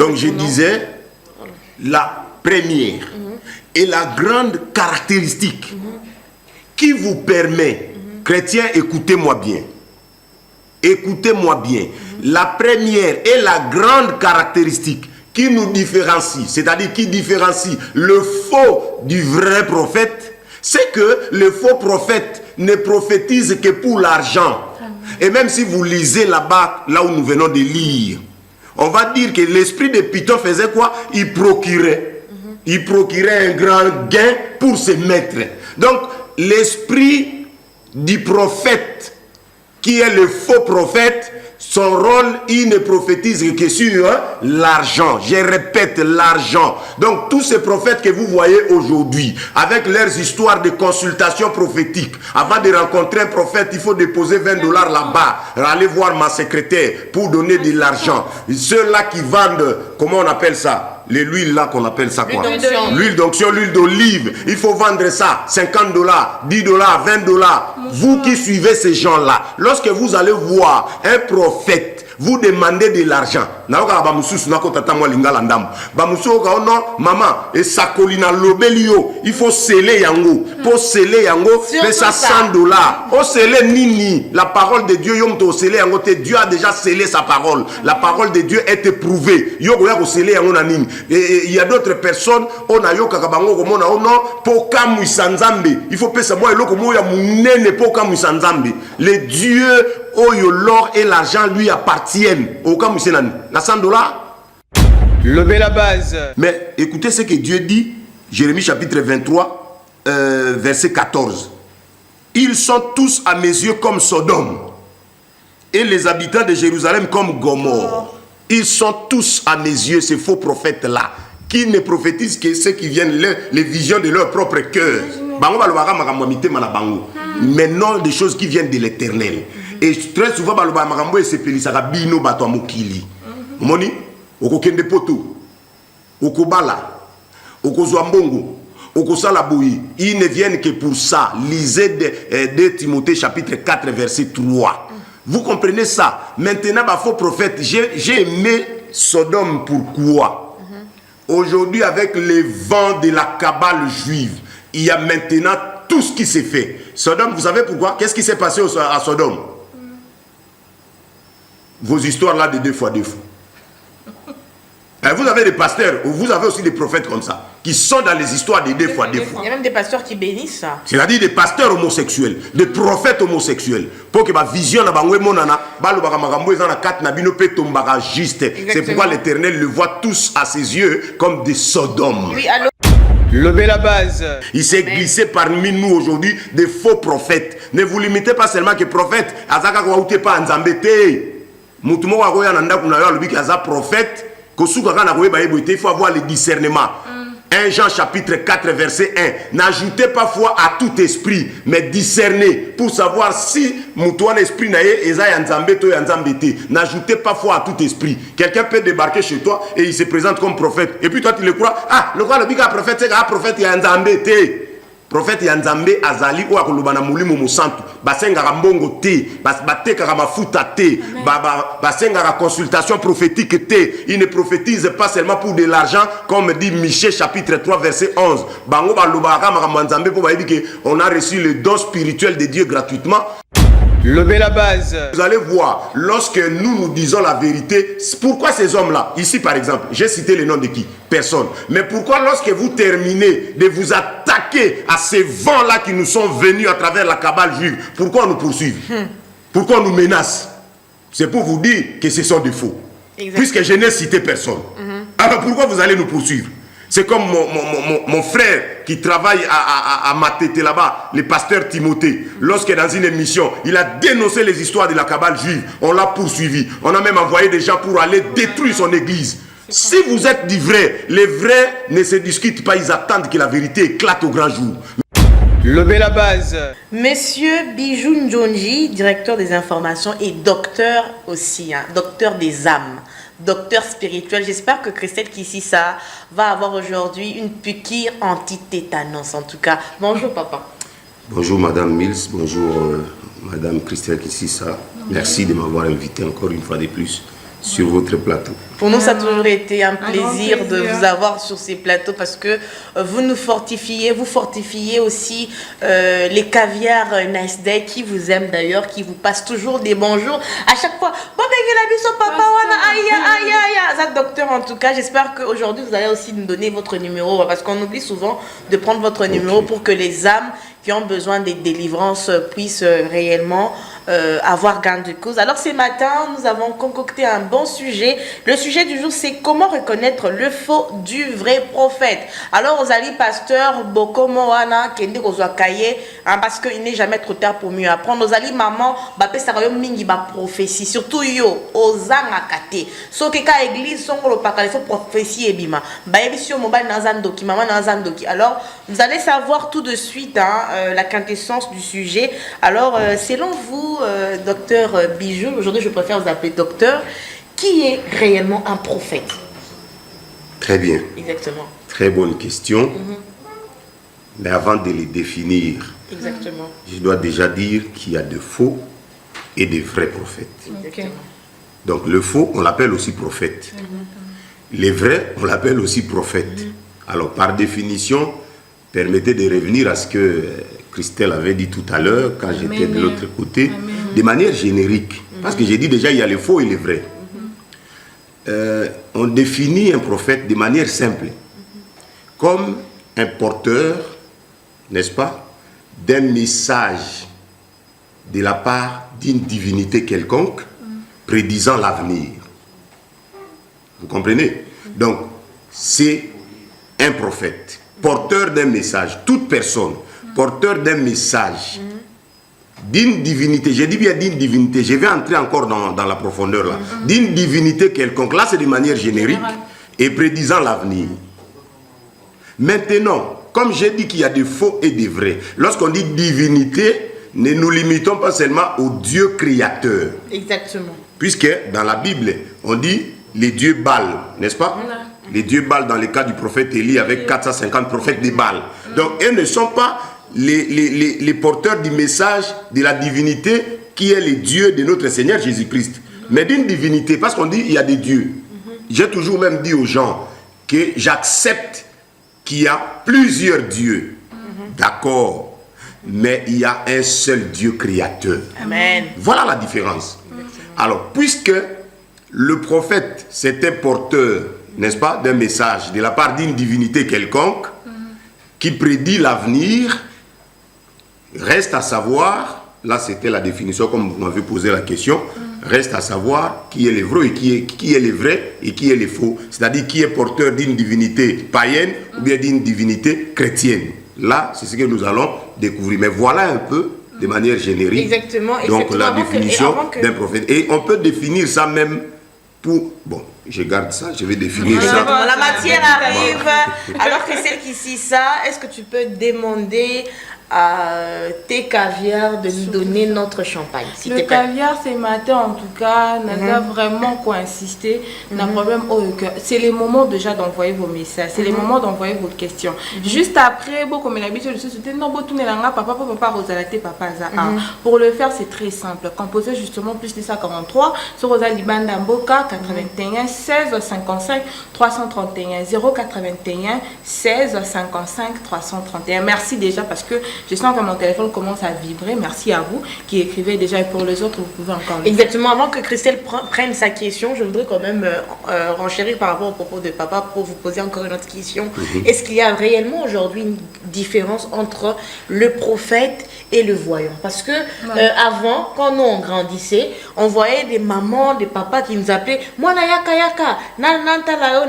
Donc je disais, la première et la grande caractéristique qui vous permet, chrétiens, écoutez-moi bien. Écoutez-moi bien. La première et la grande caractéristique qui nous différencie, c'est-à-dire qui différencie le faux du vrai prophète, c'est que le faux prophète ne prophétise que pour l'argent. Et même si vous lisez là-bas, là où nous venons de lire, on va dire que l'esprit de Python faisait quoi? Il procurait. Il procurait un grand gain pour ses maîtres. Donc, l'esprit du prophète, qui est le faux prophète, son rôle, il ne prophétise que sur l'argent. Je répète, l'argent. Donc, tous ces prophètes que vous voyez aujourd'hui, avec leurs histoires de consultation prophétique, avant de rencontrer un prophète, il faut déposer 20 $ là-bas, aller voir ma secrétaire pour donner de l'argent. Ceux-là qui vendent, comment on appelle ça? L'huile là qu'on appelle ça quoi? L'huile d'onction, l'huile d'olive. Il faut vendre ça, 50 $, 10 $, 20 $. Vous qui suivez ces gens-là, lorsque vous allez voir un prophète, vous demandez de l'argent. Maman, il faut sceller yango. Pour sceller yango, c'est ça 100 $. Oh, sceller nini. La parole de Dieu, Dieu a déjà scellé sa parole. La parole de Dieu est éprouvée. Il y a d'autres personnes, on a il faut payer ça. Les dieux, l'or et l'argent lui appartiennent. La 100 $. Levez la base. Mais écoutez ce que Dieu dit, Jérémie chapitre 23, verset 14. Ils sont tous à mes yeux comme Sodome, et les habitants de Jérusalem comme Gomorrhe. Ils sont tous à mes yeux, ces faux prophètes-là, qui ne prophétisent que ceux qui viennent, les visions de leur propre cœur. Mais non des choses qui viennent de l'éternel. Et très souvent, okokende poto, okobala, okozwambongo, okosalaboui, ils ne viennent que pour ça. Lisez de Timothée chapitre 4 verset 3. Vous comprenez ça? Maintenant, faux prophète, j'ai aimé Sodome pourquoi? Aujourd'hui, avec les vents de la cabale juive, il y a maintenant tout ce qui s'est fait. Sodome, vous savez pourquoi? Qu'est-ce qui s'est passé à Sodome? Vos histoires là de 2 fois 2 fois. Vous avez des pasteurs, vous avez aussi des prophètes comme ça, qui sont dans les histoires de 2 fois 2 fois. Il y a même des pasteurs qui bénissent ça. C'est-à-dire des pasteurs homosexuels, des prophètes homosexuels. Pour que ma vision na bangwe monana, balu baka makambo ezana kat na bino pe tombaka juste. C'est pourquoi l'Éternel le voit tous à ses yeux comme des Sodomes. Oui, alors. Levez la base. Il s'est glissé parmi nous aujourd'hui des faux prophètes. Ne vous limitez pas seulement que prophète. Azaka kwa ute pa nzambete. Mutumo wa koya nanda kuna yo alobiki aza prophète. Il faut avoir le discernement. 1 Jean chapitre 4 verset 1. N'ajoutez pas foi à tout esprit, mais discernez pour savoir si mon esprit n'ajoutez pas foi à tout esprit. Quelqu'un peut débarquer chez toi et il se présente comme prophète. Et puis toi tu le crois. Ah, le quoi le big prophète, c'est un prophète et un zambé. Prophète Yanzambe azali ou akolobana mulimo musantu basenga mbongo te bateka mafuta te basenga consultation prophétique te. Il ne prophétise pas seulement pour de l'argent comme dit Michée chapitre 3 verset 11. Bango balobaka makambo pour bayebi que on a reçu le don spirituel de Dieu gratuitement. Levez la base. Vous allez voir, lorsque nous disons la vérité, pourquoi ces hommes-là, ici par exemple, j'ai cité le nom de qui? Personne. Mais pourquoi lorsque vous terminez de vous attaquer à ces vents-là qui nous sont venus à travers la cabale juive, pourquoi on nous poursuivent? Pourquoi on nous menace? C'est pour vous dire que ce sont des faux. Exactement. Puisque je n'ai cité personne. Alors pourquoi vous allez nous poursuivre? C'est comme mon frère qui travaille à Matete là-bas, le pasteur Timothée. Lorsque dans une émission, il a dénoncé les histoires de la cabale juive, on l'a poursuivi. On a même envoyé des gens pour aller détruire son église. Si vous êtes du vrai, les vrais ne se discutent pas, ils attendent que la vérité éclate au grand jour. Levez la base. Monsieur Bijou Ndjonji, directeur des informations et docteur aussi, docteur des âmes. Docteur spirituel, j'espère que Christelle Kississa va avoir aujourd'hui une piqûre anti-tétanos en tout cas. Bonjour papa. Bonjour Madame Mills, bonjour Madame Christelle Kississa. Merci de m'avoir invité encore une fois de plus sur votre plateau. Pour nous, ça a toujours été un grand plaisir de plaisir. vous avoir sur ces plateaux parce que vous nous fortifiez, vous fortifiez aussi les caviars Nice Day qui vous aiment d'ailleurs, qui vous passent toujours des bonjours à chaque fois. Bon, papa, aïe, docteur, en tout cas, j'espère qu'aujourd'hui vous allez aussi nous donner votre numéro parce qu'on oublie souvent de prendre votre numéro pour que les âmes qui ont besoin des délivrances puissent réellement avoir gain de cause. Alors ce matin, nous avons concocté un bon sujet. Le sujet du jour, c'est comment reconnaître le faux du vrai prophète. Alors, Ozali pasteur Bokomo wana kende kozwa kaye parce qu'il n'est jamais trop tard pour mieux apprendre. Ozali maman bape sarayo mingi ba prophétie, surtout yo ozanga kate. So keka église songo lo pakale fo prophétie ebima. Ba ebisio mobile nanzandoki, maman nanzandoki. Alors, vous allez savoir tout de suite la quintessence du sujet. Alors, selon vous, docteur Bijou, aujourd'hui je préfère vous appeler docteur, qui est réellement un prophète? Très bien. Exactement. Très bonne question. Mais avant de les définir, Exactement. je dois déjà dire qu'il y a de faux et de vrais prophètes. Exactement. Donc le faux, on l'appelle aussi prophète. Les vrais, on l'appelle aussi prophète. Alors par définition, permettez de revenir à ce que Christelle avait dit tout à l'heure quand j'étais de l'autre côté, de manière générique. Parce que j'ai dit déjà, il y a les faux et les vrais. On définit un prophète de manière simple, comme un porteur, n'est-ce pas, d'un message de la part d'une divinité quelconque, prédisant l'avenir. Vous comprenez? Donc, c'est un prophète, porteur d'un message, toute personne, porteur d'un message, d'une divinité, j'ai dit bien d'une divinité, je vais entrer encore dans la profondeur là, d'une divinité quelconque, là c'est de manière générique, et prédisant l'avenir. Maintenant, comme j'ai dit qu'il y a des faux et des vrais, lorsqu'on dit divinité, ne nous limitons pas seulement au Dieu créateur. Exactement. Puisque dans la Bible, on dit les dieux Baal, n'est-ce pas? Les dieux Baal dans le cas du prophète Élie avec 450 prophètes de Baal. Donc, ils ne sont pas les porteurs du message de la divinité qui est le Dieu de notre Seigneur Jésus-Christ. Mais d'une divinité, parce qu'on dit il y a des dieux. J'ai toujours même dit aux gens que j'accepte qu'il y a plusieurs dieux. D'accord. Mais il y a un seul Dieu créateur. Amen. Voilà la différence. Alors, puisque le prophète, c'est un porteur, n'est-ce pas, d'un message de la part d'une divinité quelconque qui prédit l'avenir, reste à savoir, là c'était la définition comme vous m'avez posé la question, reste à savoir qui est le vrai et qui est le vrai et qui est le faux. C'est-à-dire qui est porteur d'une divinité païenne ou bien d'une divinité chrétienne. Là, c'est ce que nous allons découvrir. Mais voilà un peu, de manière générique, Exactement. donc la Avant définition que- d'un prophète. Et on peut définir ça même pour... Bon, je garde ça, je vais définir ça. Bon, la matière arrive. Alors que celle qui suit ça, est-ce que tu peux demander à tes caviars de nous donner notre champagne, s'il te Le plaît? caviar ce matin en tout cas, n'a vraiment quoi insister. N'a problème c'est les moments déjà d'envoyer vos messages, c'est les moments d'envoyer vos questions. Juste après, bon comme l'habitude, je suis non bon tourner là papa Rosalate papa za. Pour le faire c'est très simple. Composer justement plus de 143 sur Rosalie Banda Mboka 81 16 55 331 081 16 55 331. Merci déjà parce que je sens que mon téléphone commence à vibrer. Merci à vous qui écrivez déjà et pour les autres, vous pouvez encore le faire. Exactement. Avant que Christelle prenne sa question, je voudrais quand même renchérir par rapport au propos de papa pour vous poser encore une autre question. Est-ce qu'il y a réellement aujourd'hui une différence entre le prophète et le voyant? Parce que avant, quand nous on grandissait, on voyait des mamans, des papas qui nous appelaient Mwana yaka yaka, nanta la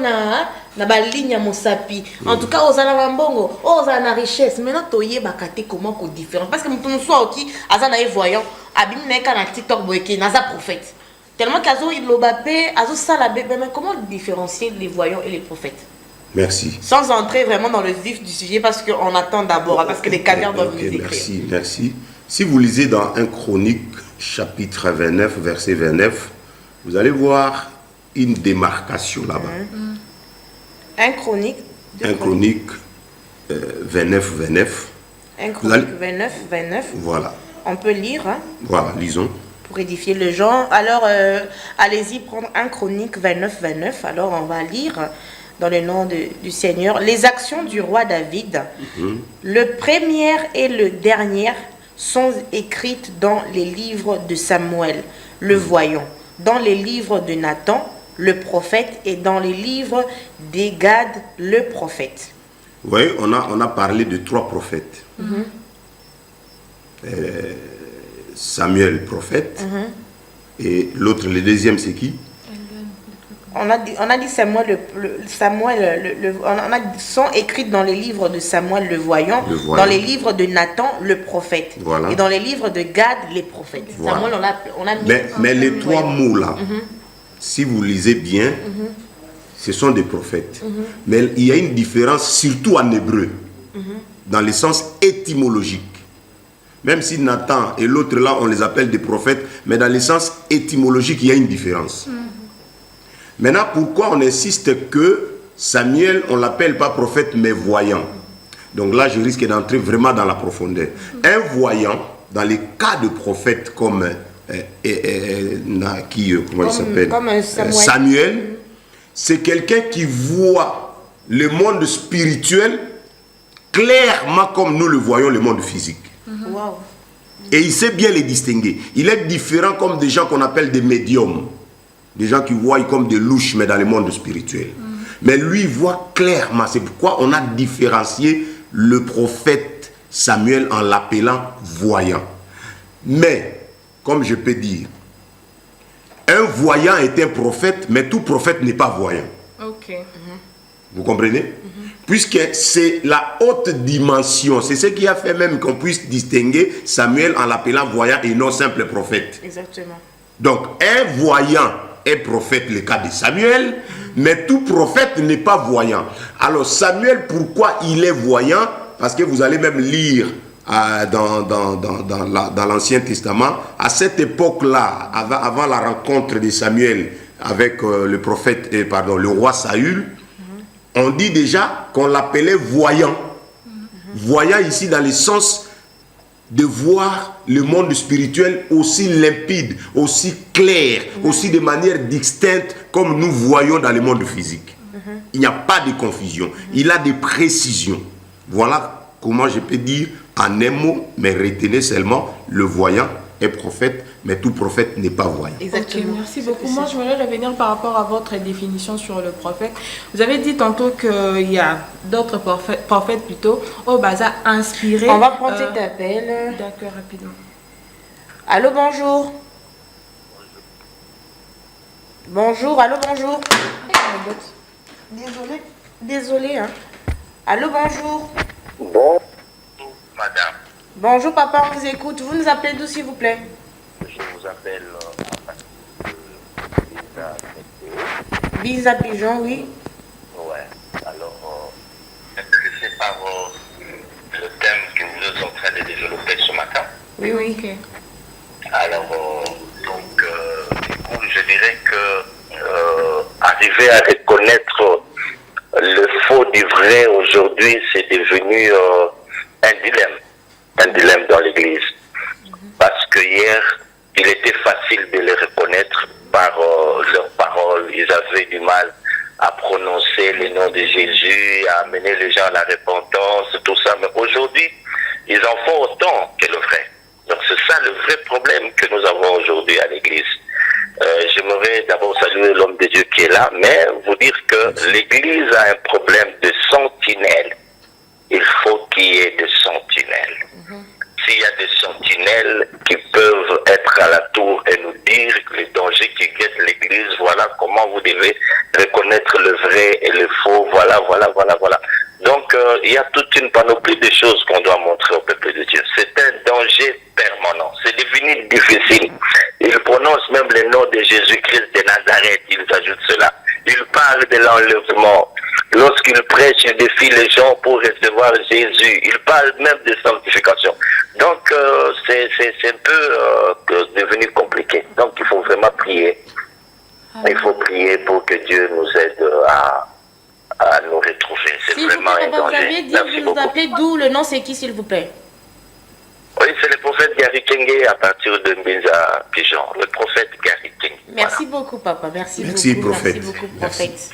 na baligne mosapi. En tout cas, aux alawambongo, aux ana richesse. Maintenant, toye bakate comment qu'on différence. Parce que nous soit qui, azana est voyant, abim neka na TikTok boyeki, naza prophète. Tellement qu'azo il lobapé, azo salabé, mais comment différencier les voyants et les prophètes? Merci. Sans entrer vraiment dans le vif du sujet, parce qu'on attend d'abord, parce que les caviars doivent nous écrire. Merci, merci. Si vous lisez dans 1 Chronique, chapitre 29, verset 29, vous allez voir une démarcation là-bas. 1 Chronique. 1 Chronique 29, 29. 1 Chronique 29, 29. Voilà. On peut lire. Hein? Voilà, lisons. pour édifier le genre. Alors, allez-y prendre 1 Chronique 29-29. Alors, on va lire dans le nom du Seigneur. Les actions du roi David, le premier et le dernier, sont écrites dans les livres de Samuel, le voyant, dans les livres de Nathan, le prophète, et dans les livres d'Égad, le prophète. Oui, on a parlé de 3 prophètes. Samuel, prophète. Et l'autre, le deuxième, c'est qui? On a dit Samuel, sont écrites dans les livres de Samuel le voyant, dans les livres de Nathan le prophète, et dans les livres de Gad les prophètes. Voilà. Samuel, on a mis mais les 3 mots là, si vous lisez bien, ce sont des prophètes. Mais il y a une différence, surtout en hébreu, dans le sens étymologique. Même si Nathan et l'autre là, on les appelle des prophètes, mais dans le sens étymologique, il y a une différence. Maintenant, pourquoi on insiste que Samuel, on ne l'appelle pas prophète, mais voyant? Donc là, je risque d'entrer vraiment dans la profondeur. Un voyant, dans les cas de prophètes comme Samuel, c'est quelqu'un qui voit le monde spirituel clairement comme nous le voyons le monde physique. Wow. Et il sait bien les distinguer. Il est différent comme des gens qu'on appelle des médiums. Des gens qui voient comme des louches, mais dans le monde spirituel. Mais lui, il voit clairement. C'est pourquoi on a différencié le prophète Samuel en l'appelant voyant. Mais, comme je peux dire, un voyant est un prophète, mais tout prophète n'est pas voyant. Ok. Vous comprenez? Puisque c'est la haute dimension. C'est ce qui a fait même qu'on puisse distinguer Samuel en l'appelant voyant et non simple prophète. Exactement. Donc, un voyant est prophète, le cas de Samuel, mais tout prophète n'est pas voyant. Alors, Samuel, pourquoi il est voyant? Parce que vous allez même lire dans l'Ancien Testament, à cette époque-là, avant la rencontre de Samuel avec le roi Saül, on dit déjà qu'on l'appelait voyant. Voyant ici dans le sens de voir le monde spirituel aussi limpide, aussi clair, aussi de manière distincte comme nous voyons dans le monde physique. Il n'y a pas de confusion, il a des précisions. Voilà comment je peux dire en un mot, mais retenez seulement le voyant est prophète, mais tout prophète n'est pas voyant. Exactement. Ok, merci beaucoup. Moi, je voudrais revenir par rapport à votre définition sur le prophète. Vous avez dit tantôt qu'il y a d'autres prophètes plutôt au bazar inspirés. On va prendre cet appel. D'accord, rapidement. Allô, bonjour. Bonjour, allô, bonjour. Désolé, hein. Allô, bonjour. Bonjour, madame. Bonjour, papa, on vous écoute. Vous nous appelez d'où, s'il vous plaît? Je vous appelle Visa Pigeon, oui. Ouais. Alors, intéressé par le thème que vous êtes en train de développer ce matin. Oui, oui. Ok. Alors, donc, du coup, je dirais que arriver à reconnaître le faux du vrai aujourd'hui, c'est devenu un dilemme dans l'Église. Parce que hier, il était facile de les reconnaître par leurs paroles. Ils avaient du mal à prononcer le nom de Jésus, à amener les gens à la repentance, tout ça. Mais aujourd'hui, ils en font autant que le vrai. Donc c'est ça le vrai problème que nous avons aujourd'hui à l'Église. J'aimerais d'abord saluer l'homme de Dieu qui est là, mais vous dire que l'Église a un problème de sentinelle. Il faut qu'il y ait des sentinelles. S'il y a des sentinelles qui peuvent être à la tour et nous dire les dangers qui guettent l'Église, voilà comment vous devez reconnaître le vrai et le faux, voilà. Donc, il y a toute une panoplie de choses qu'on doit montrer au peuple de Dieu. C'est un danger permanent. C'est devenu difficile. Ils prononcent même le nom de Jésus-Christ de Nazareth. Ils ajoutent cela. Ils parlent de l'enlèvement. Lorsqu'ils prêchent, ils défient les gens pour recevoir Jésus. Ils parlent même de sanctification. Donc, c'est un peu devenu compliqué. Donc, il faut vraiment prier. Il faut prier pour que Dieu nous aide à nous retrouver. C'est vraiment un danger. Vous avez dit que vous nous appelez d'où? Le nom, c'est qui, s'il vous plaît? Oui, c'est le prophète Gary. Gary Kenge à partir de Mbinza Pigeon, le prophète Gary Kenge. Merci beaucoup, papa. Merci beaucoup. Prophète. Merci beaucoup, Merci. prophète.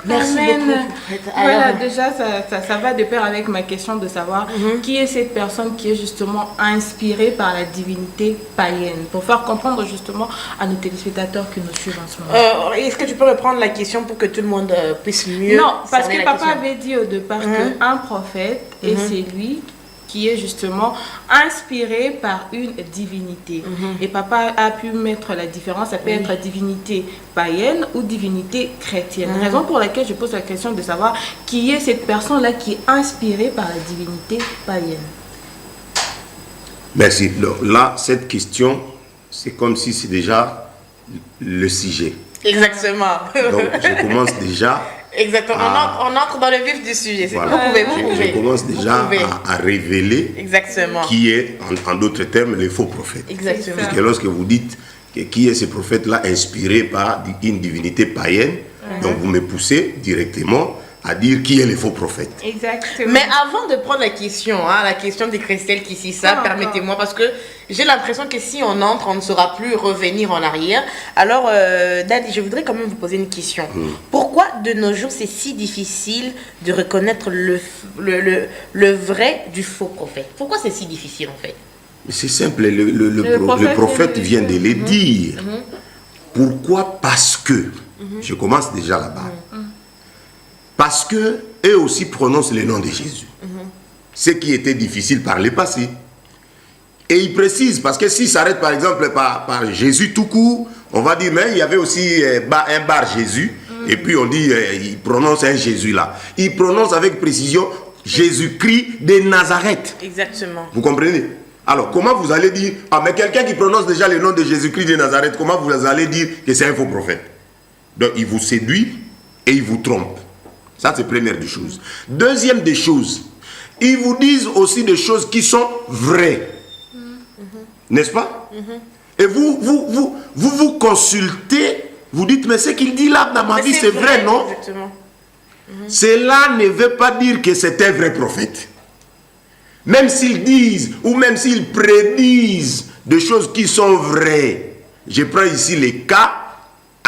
Merci Amen. beaucoup, prophète. Voilà, Alors, déjà, ça va de pair avec ma question de savoir qui est cette personne qui est justement inspirée par la divinité païenne, pour faire comprendre justement à nos téléspectateurs qui nous suivent en ce moment. est-ce que tu peux reprendre la question pour que tout le monde puisse mieux Non, parce cerner que la papa question? avait dit au départ qu'un prophète, et c'est lui qui est justement inspiré par une divinité. Et papa a pu mettre la différence, ça peut être divinité païenne ou divinité chrétienne. Raison pour laquelle je pose la question de savoir qui est cette personne-là qui est inspirée par la divinité païenne. Merci. Donc, là, cette question, c'est comme si c'est déjà le sujet. Exactement. Donc, je commence déjà. Exactement. On entre dans le vif du sujet. Voilà. Vous pouvez. Je commence déjà Vous pouvez. à révéler Exactement. qui est, en d'autres termes, le faux prophète. Exactement. Parce que lorsque vous dites que qui est ce prophète-là inspiré par une divinité païenne, donc vous me poussez directement à dire qui est le faux prophète. Exactement. Mais avant de prendre la question de Christelle qui dit ça, permettez-moi, parce que j'ai l'impression que si on entre, on ne saura plus revenir en arrière. Alors, Daddy, je voudrais quand même vous poser une question. Pourquoi de nos jours c'est si difficile de reconnaître le vrai du faux prophète? Pourquoi c'est si difficile en fait? C'est simple, le prophète vient de le dire. Pourquoi? Parce que, je commence déjà là-bas, parce que eux aussi prononcent le nom de Jésus. Ce qui était difficile par le passé. Et il précise, parce que s'il s'arrête par exemple par Jésus tout court, on va dire, mais il y avait aussi un bar Jésus, et puis on dit, il prononce un Jésus là. Il prononce avec précision Jésus-Christ de Nazareth. Exactement. Vous comprenez? Alors, comment vous allez dire, mais quelqu'un qui prononce déjà le nom de Jésus-Christ de Nazareth, comment vous allez dire que c'est un faux prophète? Donc, il vous séduit et il vous trompe. Ça, c'est première des choses. Deuxième des choses, ils vous disent aussi des choses qui sont vraies. N'est-ce pas? Et vous consultez, vous dites, mais ce qu'il dit là dans ma vie, c'est vrai, non? Exactement. Cela ne veut pas dire que c'est un vrai prophète. Même s'ils disent, ou même s'ils prédisent des choses qui sont vraies. Je prends ici les cas.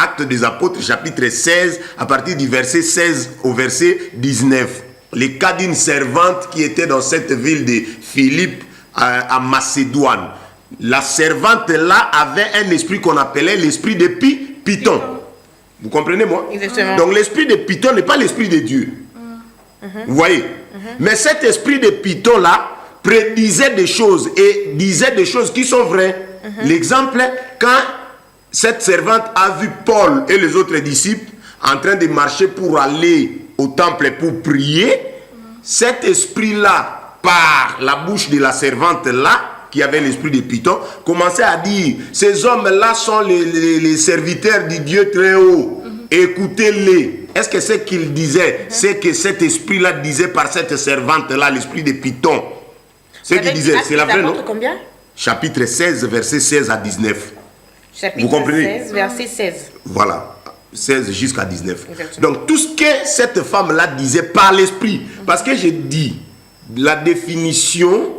Actes des Apôtres, chapitre 16, à partir du verset 16 au verset 19. Les cas d'une servante qui était dans cette ville de Philippe, à Macédoine. La servante là avait un esprit qu'on appelait l'esprit de Python. Vous comprenez moi? Exactement. Donc l'esprit de Python n'est pas l'esprit de Dieu. Vous voyez? Mais cet esprit de Python là prédisait des choses et disait des choses qui sont vraies. L'exemple, quand cette servante a vu Paul et les autres disciples en train de marcher pour aller au temple pour prier, cet esprit-là, par la bouche de la servante-là, qui avait l'esprit de Python, commençait à dire, ces hommes-là sont les serviteurs du Dieu très haut, écoutez-les. Est-ce que ce qu'il disait, c'est que cet esprit-là disait par cette servante-là, l'esprit de Python? Ce qu'il disait, c'est la vraie, non? Combien? Chapitre 16, verset 16 à 19. Chapitre Vous comprenez? 16, verset 16. Voilà, 16 jusqu'à 19. Exactement. Donc tout ce que cette femme-là disait par l'esprit, parce que j'ai dit, la définition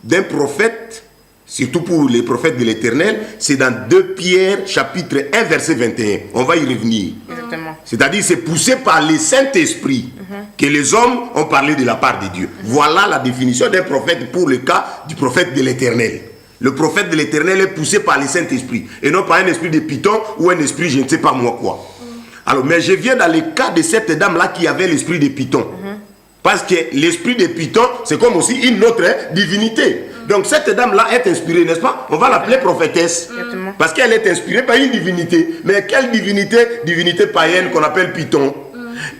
d'un prophète, surtout pour les prophètes de l'Éternel, c'est dans 2 Pierre, chapitre 1, verset 21. On va y revenir. Exactement. C'est-à-dire, c'est poussé par le Saint-Esprit que les hommes ont parlé de la part de Dieu. Voilà la définition d'un prophète pour le cas du prophète de l'Éternel. Le prophète de l'Éternel est poussé par le Saint-Esprit et non par un esprit de Python ou un esprit je ne sais pas moi quoi. Alors, mais je viens dans le cas de cette dame-là qui avait l'esprit de Python. Parce que l'esprit de Python, c'est comme aussi une autre divinité. Donc cette dame-là est inspirée, n'est-ce pas? On va l'appeler prophétesse. Parce qu'elle est inspirée par une divinité. Mais quelle divinité? Divinité païenne qu'on appelle Python.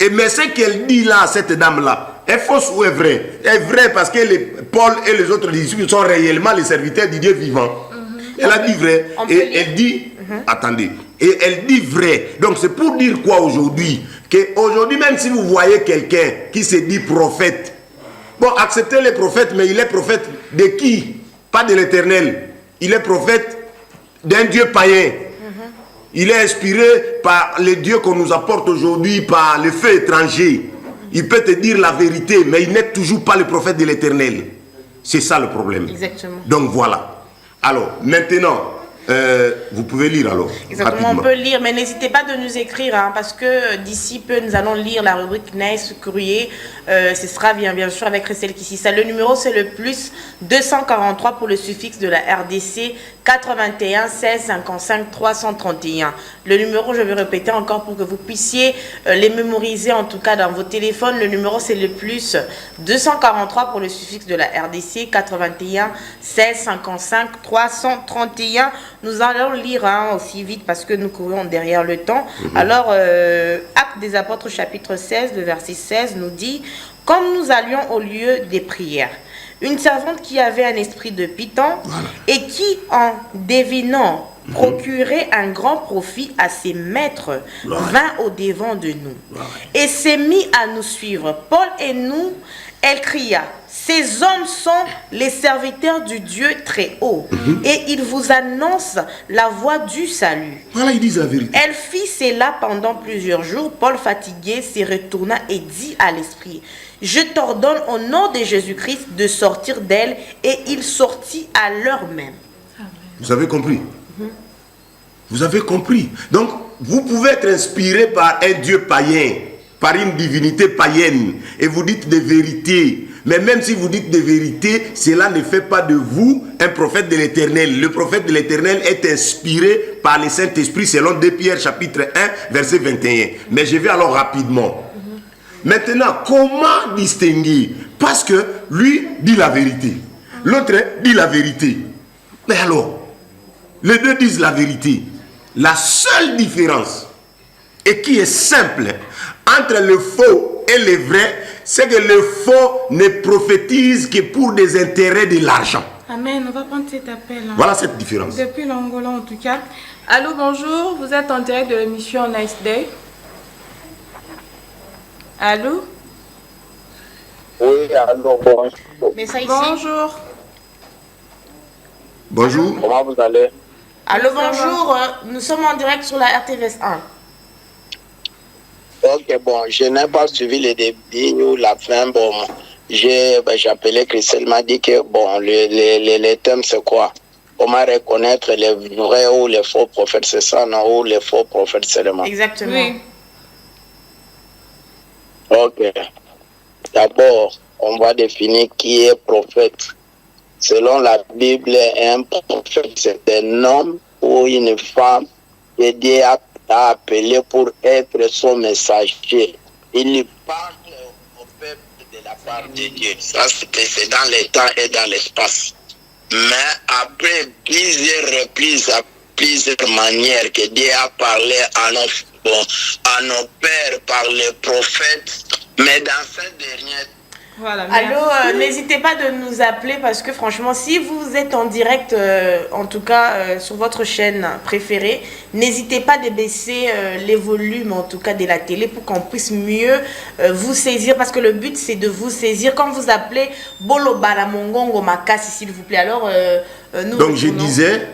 Et mais ce qu'elle dit là, cette dame-là, est fausse ou est vraie? Est vraie parce que Paul et les autres disciples sont réellement les serviteurs du Dieu vivant. Elle a dit vrai. Et elle dit, attendez, et elle dit vrai. Donc c'est pour dire quoi aujourd'hui? Qu'aujourd'hui, même si vous voyez quelqu'un qui se dit prophète, bon, acceptez les prophètes, mais il est prophète de qui? Pas de l'Éternel. Il est prophète d'un Dieu païen. Il est inspiré par les dieux qu'on nous apporte aujourd'hui, par les feux étrangers. Il peut te dire la vérité, mais il n'est toujours pas le prophète de l'Éternel. C'est ça le problème. Exactement. Donc voilà. Alors, maintenant, vous pouvez lire alors. Exactement, rapidement. on peut lire, mais n'hésitez pas de nous écrire, hein, parce que d'ici peu, nous allons lire la rubrique Nice Courrier. Ce sera bien sûr avec Christelle Kississa. Le numéro, c'est le plus 243 pour le suffixe de la RDC 81 16 55 331. Le numéro, je vais répéter encore pour que vous puissiez les mémoriser, en tout cas dans vos téléphones. Le numéro, c'est le plus 243 pour le suffixe de la RDC 81 16 55 331. Nous allons lire aussi vite parce que nous courons derrière le temps. Alors, Actes des Apôtres, chapitre 16, le verset 16 nous dit « Comme nous allions au lieu des prières, une servante qui avait un esprit de python et qui, en devinant procurer un grand profit à ses maîtres, vint au-devant de nous et s'est mis à nous suivre. Paul et nous, elle cria, ces hommes sont les serviteurs du Dieu très haut et ils vous annoncent la voie du salut. Voilà, ils disent la vérité. Elle fit cela pendant plusieurs jours. Paul, fatigué, s'y retourna et dit à l'esprit, je t'ordonne au nom de Jésus-Christ de sortir d'elle, et il sortit à l'heure même. Vous avez compris? Vous avez compris? Donc, vous pouvez être inspiré par un Dieu païen, par une divinité païenne, et vous dites des vérités. Mais même si vous dites des vérités, cela ne fait pas de vous un prophète de l'Éternel. Le prophète de l'Éternel est inspiré par le Saint-Esprit selon 2 Pierre chapitre 1 verset 21. Mais je vais alors rapidement. Maintenant, comment distinguer? Parce que lui dit la vérité. L'autre dit la vérité. Mais alors, les deux disent la vérité. La seule différence, et qui est simple, entre le faux et le vrai, c'est que le faux ne prophétise que pour des intérêts de l'argent. Amen, on va prendre cet appel. Voilà cette différence. Depuis l'Angola en tout cas. Allô, bonjour, vous êtes en direct de l'émission Nice Day. Allô? Oui, alors bonjour. Mais ça ici. Bonjour. Bonjour. Comment vous allez? Allô, bonjour. Nous sommes en direct sur la RTVS 1. Ok, bon, je n'ai pas suivi le début ou la fin. Bon, j'ai appelé Christelle, m'a dit que bon, le thème c'est quoi? Comment reconnaître les vrais ou les faux prophètes, c'est ça, non? Ou les faux prophètes seulement? Exactement. Oui. Ok. D'abord, on va définir qui est prophète. Selon la Bible, un prophète, c'est un homme ou une femme que Dieu a appelé pour être son messager. Il parle au peuple de la part de Dieu. Ça, c'est dans le temps et dans l'espace. Mais après plusieurs reprises, à plusieurs manières que Dieu a parlé à nos pères par les prophètes, mais dans cette dernière. Voilà, Allô, n'hésitez pas de nous appeler parce que franchement, si vous êtes en direct, en tout cas sur votre chaîne préférée, n'hésitez pas de baisser les volumes, en tout cas de la télé, pour qu'on puisse mieux vous saisir, parce que le but c'est de vous saisir. Quand vous appelez Bolo Balamongongo Makasi, s'il vous plaît, alors nous. Donc je disais,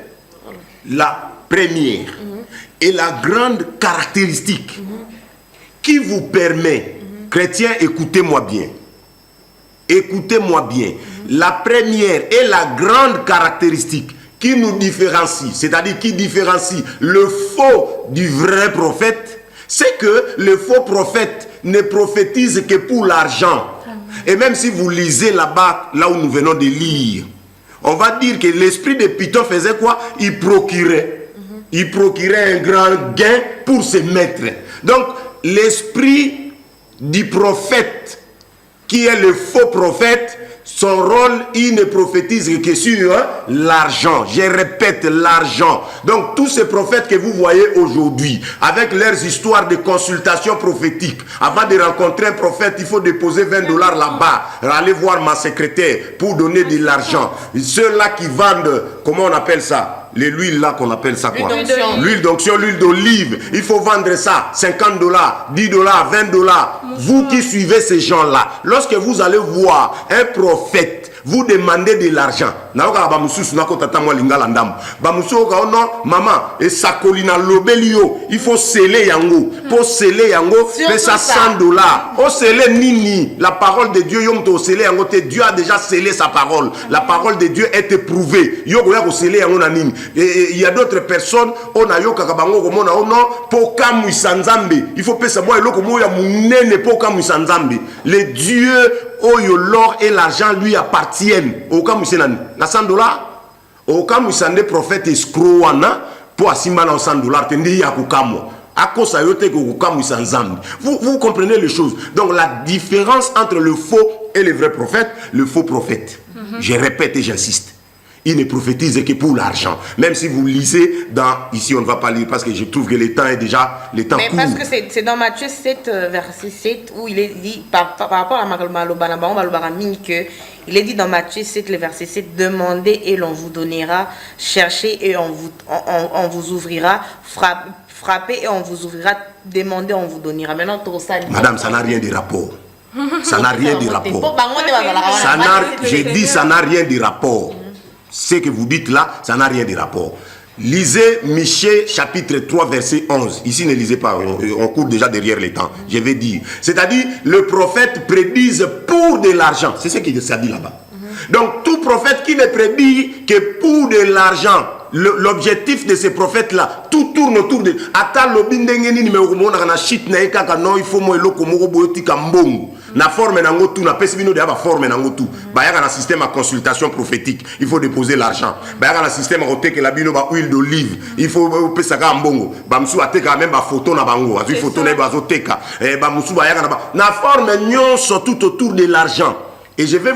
la première et la grande caractéristique qui vous permet, chrétiens, écoutez-moi bien. Écoutez-moi bien. La première et la grande caractéristique qui nous différencie, c'est-à-dire qui différencie le faux du vrai prophète, c'est que le faux prophète ne prophétise que pour l'argent. Et même si vous lisez là-bas, là où nous venons de lire, on va dire que l'esprit de Python faisait quoi? Il procurait. Il procurait un grand gain pour ses maîtres. Donc, l'esprit du prophète, qui est le faux prophète, son rôle, il ne prophétise que sur l'argent. Je répète, l'argent. Donc, tous ces prophètes que vous voyez aujourd'hui, avec leurs histoires de consultation prophétique, avant de rencontrer un prophète, il faut déposer $20 là-bas, aller voir ma secrétaire pour donner de l'argent. Ceux-là qui vendent, comment on appelle ça? L'huile là qu'on appelle ça quoi? L'huile d'onction, l'huile d'olive. Il faut vendre ça, $50, $10, $20. Vous qui suivez ces gens-là, lorsque vous allez voir un prophète, vous demandez de l'argent. naoka ba mususu nako tata moi lingala ndam ba mususu ka non maman et sakoli na lobelio il faut sceller yango pour sceller yango mais ça $100 au sceller nini la parole de Dieu yom to sceller yango te Dieu a déjà scellé sa parole la parole de Dieu est éprouvée yo ko ya ko sceller yango na nini il y a d'autres personnes on a yo kaka bango ko mona ono po kamwisa nzambe il faut pesa moi eloko mo ya munene po kamwisa nzambe les dieux oyo l'or et l'argent lui appartiennent au kamwisa na $100 au kamwisa nde prophète escroc wana po asimba na $100 te ndi ya kukamwa akosa yote ko kukamwisa nzambe vous comprenez les choses donc la différence entre le faux et le vrai prophète le faux prophète je répète et j'insiste il ne prophétise que pour l'argent. Même si vous lisez dans... Ici, on ne va pas lire parce que je trouve que le temps est déjà... Le temps court. Parce que c'est dans Matthieu 7, verset 7, où il est dit, par rapport à Malobana, que il est dit dans Matthieu 7, le verset 7, demandez et l'on vous donnera, cherchez et on vous ouvrira, frappez et on vous ouvrira, demandez et on vous donnera. Maintenant, tout ça... Madame, ça n'a rien de rapport. Ça n'a rien de rapport. Ça j'ai dit ça n'a rien de rapport. Ce que vous dites là, ça n'a rien de rapport. Lisez Michée chapitre 3 verset 11. Ici ne lisez pas, on court déjà derrière les temps. Je vais dire. C'est-à-dire, le prophète prédise pour de l'argent. C'est ce qu'il s'est dit là-bas. Donc tout prophète qui ne prédit que pour de l'argent, l'objectif de ces prophètes-là, tout tourne autour de... Na forme nango tout na pesibino de aba forme nango tout ba yaka na système à consultation prophétique il faut déposer l'argent ba yaka na système à que la bino ba huile d'olive il faut pesa ka mbongo ba musu ateka même ba photo na bango azu photo na ba zoteka ba musu ba yaka na forme nyonso tout autour de l'argent et je vais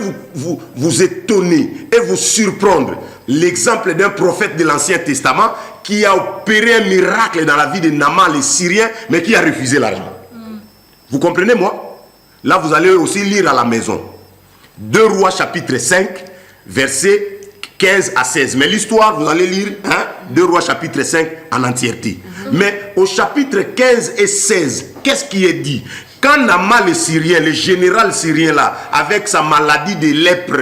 vous étonner et vous surprendre l'exemple d'un prophète de l'Ancien Testament qui a opéré un miracle dans la vie de Naaman le Syrien mais qui a refusé l'argent. Vous comprenez moi? Là, vous allez aussi lire à la maison. 2 Rois chapitre 5, versets 15 à 16. Mais l'histoire, vous allez lire 2 Rois chapitre 5 en entièreté. Mais au chapitre 15 et 16, qu'est-ce qui est dit? Quand Naaman le Syrien, le général syrien là, avec sa maladie de lèpre,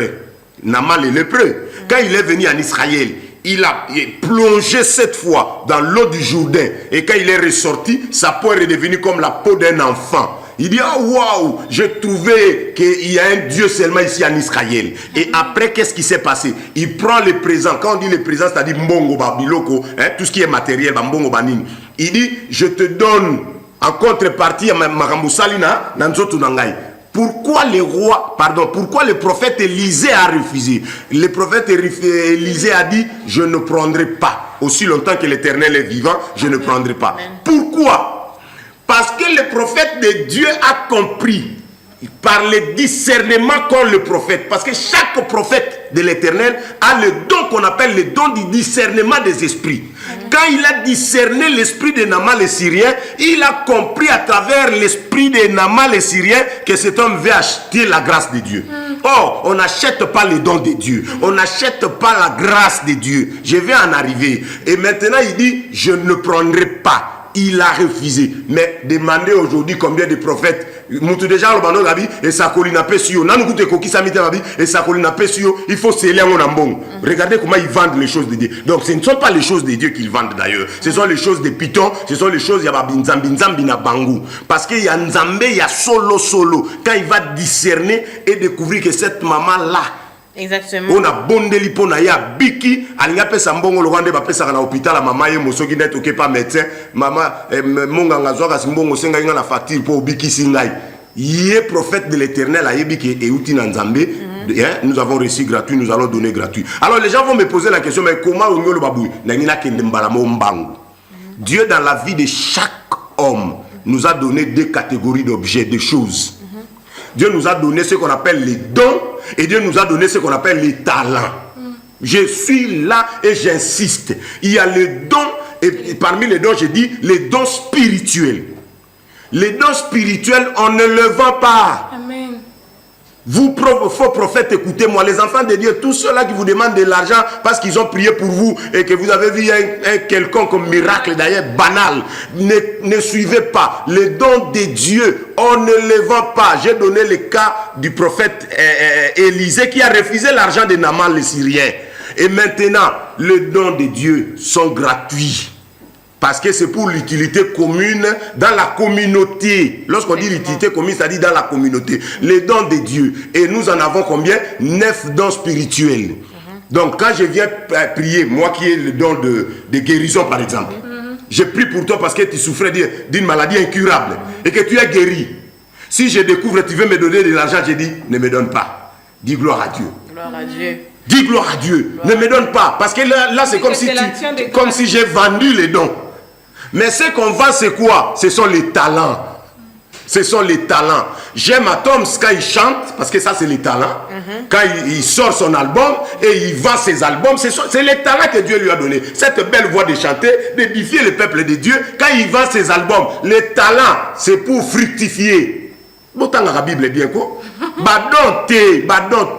Naaman le lépreux, quand il est venu en Israël, il a plongé 7 fois dans l'eau du Jourdain. Et quand il est ressorti, sa peau est redevenue comme la peau d'un enfant. Il dit, oh waouh, j'ai trouvé qu'il y a un Dieu seulement ici en Israël. Et après, qu'est-ce qui s'est passé? Il prend le présent. Quand on dit le présent, c'est-à-dire mbongo, babiloko, tout ce qui est matériel, mbongo, banin. Il dit, je te donne en contrepartie à Maramboussalina, Nanzotu Nangai. Pourquoi pourquoi le prophète Élisée a refusé? Le prophète Élisée a dit, je ne prendrai pas. Aussi longtemps que l'Éternel est vivant, je ne prendrai pas. Pourquoi? Parce que le prophète de Dieu a compris par le discernement qu'ont le prophète. Parce que chaque prophète de l'Éternel a le don qu'on appelle le don du discernement des esprits. Quand il a discerné l'esprit de Naaman le Syrien, il a compris à travers l'esprit de Naaman le Syrien que cet homme veut acheter la grâce de Dieu. Or, on n'achète pas les dons de Dieu. On n'achète pas la grâce de Dieu. Je vais en arriver. Et maintenant, il dit, je ne prendrai pas. Il a refusé. Mais demandez aujourd'hui combien de prophètes. Et sa colline pesio. Et sa colline pesio. Il faut sceller en ambon. Regardez comment ils vendent les choses de Dieu. Donc ce ne sont pas les choses de Dieu qu'ils vendent d'ailleurs. Ce sont les choses de Python. Ce sont les choses bangu. Parce qu'il y a Nzambe, il y a solo. Quand il va discerner et découvrir que cette maman-là, exactement. On a bondeli pona ya biki alinga pesa mbongo lo wande ba pesa na hôpital mama ye mosoki net oké pas médecin mama monga ngazwa simbongo senga inga na facture pour biki singai yé prophète de l'Éternel a yebiki et outi na Nzambe nous avons reçu gratuit nous allons donner gratuit. Alors les gens vont me poser la question mais comment on le babou nangina kende mbala mo mbangu. Dieu dans la vie de chaque homme nous a donné deux catégories d'objets, de choses. Dieu nous a donné ce qu'on appelle les dons et Dieu nous a donné ce qu'on appelle les talents. Je suis là et j'insiste. Il y a les dons et parmi les dons, je dis les dons spirituels. Les dons spirituels, on ne le vend pas. Amen. Vous, faux prophètes, écoutez-moi, les enfants de Dieu, tous ceux-là qui vous demandent de l'argent parce qu'ils ont prié pour vous et que vous avez vu un quelconque miracle d'ailleurs banal, ne suivez pas. Les dons de Dieu, on ne les vend pas. J'ai donné le cas du prophète Élisée qui a refusé l'argent de Naaman le Syrien. Et maintenant, les dons de Dieu sont gratuits. Parce que c'est pour l'utilité commune dans la communauté. Lorsqu'on dit l'utilité commune, ça dit dans la communauté. Les dons de Dieu. Et nous en avons combien? 9 dons spirituels. Donc quand je viens prier, moi qui ai le don de guérison par exemple, je prie pour toi parce que tu souffrais d'une maladie incurable et que tu es guéri. Si je découvre que tu veux me donner de l'argent, je dis, ne me donne pas. Dis gloire à Dieu. Gloire à Dieu. Dis gloire à Dieu. Ne me donne pas. Parce que là c'est comme si j'ai vendu les dons. Mais ce qu'on vend, c'est quoi? Ce sont les talents. Ce sont les talents. J'aime Atoms quand il chante, parce que ça c'est les talents. Quand il sort son album et il vend ses albums, c'est les talents que Dieu lui a donné. Cette belle voix de chanter, d'édifier le peuple de Dieu. Quand il vend ses albums, les talents, c'est pour fructifier. Autant la Bible est bien quoi. Badonte.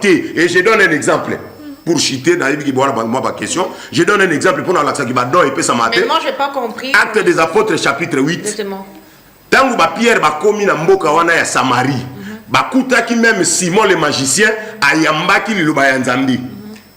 Et je donne un exemple. Pour chiter, dans ma question, je donne un exemple pour l'accent qui va donner et puis ça m'a Mais moi, je n'ai pas compris. Acte des Apôtres, chapitre 8. Exactement. Tant que Pierre va commis dans Mboka wana ya Samarie, bakuta qui même Simon le magicien ayamba ki liloba ya Nzambi.